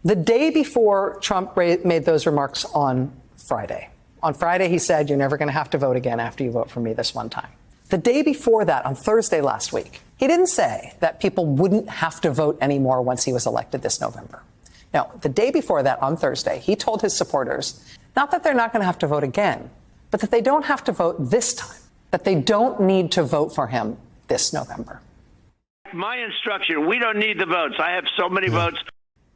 The day before Trump made those remarks on Friday, he said, you're never going to have to vote again after you vote for me this one time. The day before that, on Thursday last week, he didn't say that people wouldn't have to vote anymore once he was elected this November. No, the day before that, on Thursday, he told his supporters not that they're not going to have to vote again, but that they don't have to vote this time, that they don't need to vote for him this November. My instruction, we don't need the votes. I have so many votes.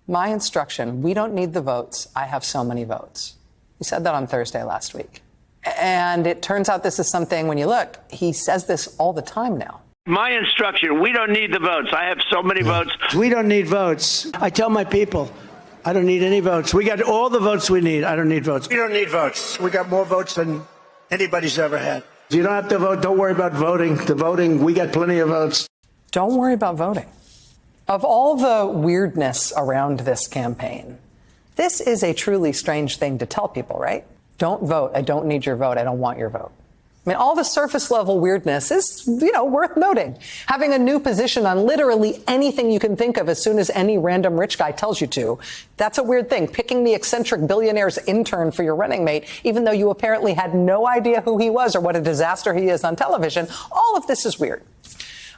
My instruction, we don't need the votes. I have so many votes. He said that on Thursday last week. And it turns out this is something, when you look, he says this all the time now. My instruction, we don't need the votes. I have so many votes. We don't need votes. I tell my people, I don't need any votes. We got all the votes we need. I don't need votes. We don't need votes. We got more votes than anybody's ever had. You don't have to vote. Don't worry about voting. The voting, we got plenty of votes. Don't worry about voting. Of all the weirdness around this campaign, this is a truly strange thing to tell people, right? Don't vote. I don't need your vote. I don't want your vote. I mean, all the surface level weirdness is, worth noting. Having a new position on literally anything you can think of as soon as any random rich guy tells you to. That's a weird thing. Picking the eccentric billionaire's intern for your running mate, even though you apparently had no idea who he was or what a disaster he is on television. All of this is weird.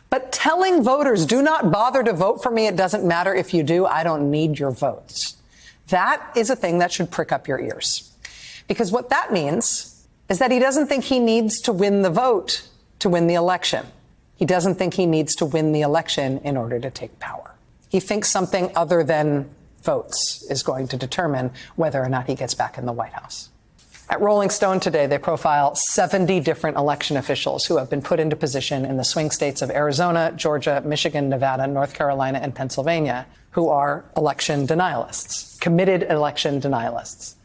But telling voters, do not bother to vote for me. It doesn't matter if you do. I don't need your votes. That is a thing that should prick up your ears. Because what that means is that he doesn't think he needs to win the vote to win the election. He doesn't think he needs to win the election in order to take power. He thinks something other than votes is going to determine whether or not he gets back in the White House. At Rolling Stone today, they profile 70 different election officials who have been put into position in the swing states of Arizona, Georgia, Michigan, Nevada, North Carolina, and Pennsylvania, who are election denialists, committed election denialists.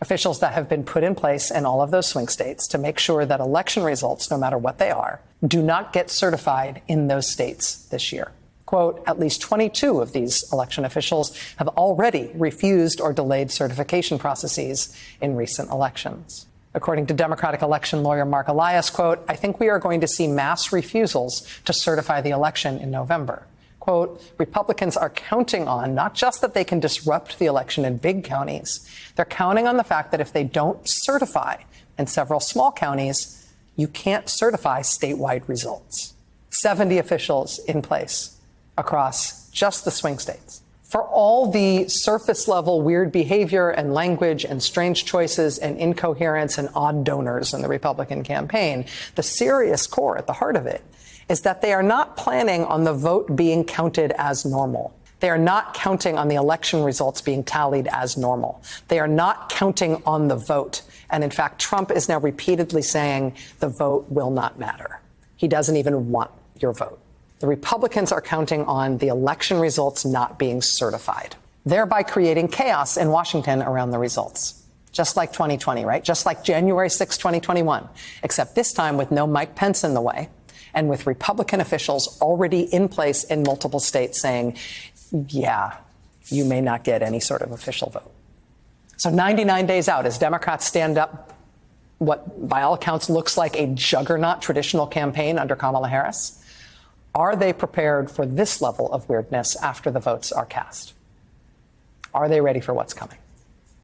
Officials that have been put in place in all of those swing states to make sure that election results, no matter what they are, do not get certified in those states this year. Quote, at least 22 of these election officials have already refused or delayed certification processes in recent elections. According to Democratic election lawyer Mark Elias, quote, I think we are going to see mass refusals to certify the election in November. Quote, Republicans are counting on not just that they can disrupt the election in big counties, they're counting on the fact that if they don't certify in several small counties, you can't certify statewide results. 70 officials in place across just the swing states. For all the surface level weird behavior and language and strange choices and incoherence and odd donors in the Republican campaign, the serious core at the heart of it is that they are not planning on the vote being counted as normal. They are not counting on the election results being tallied as normal. They are not counting on the vote. And in fact, Trump is now repeatedly saying the vote will not matter. He doesn't even want your vote. The Republicans are counting on the election results not being certified, thereby creating chaos in Washington around the results. Just like 2020, right? Just like January 6, 2021, except this time with no Mike Pence in the way, and with Republican officials already in place in multiple states saying, yeah, you may not get any sort of official vote. So 99 days out, as Democrats stand up what, by all accounts, looks like a juggernaut traditional campaign under Kamala Harris, are they prepared for this level of weirdness after the votes are cast? Are they ready for what's coming?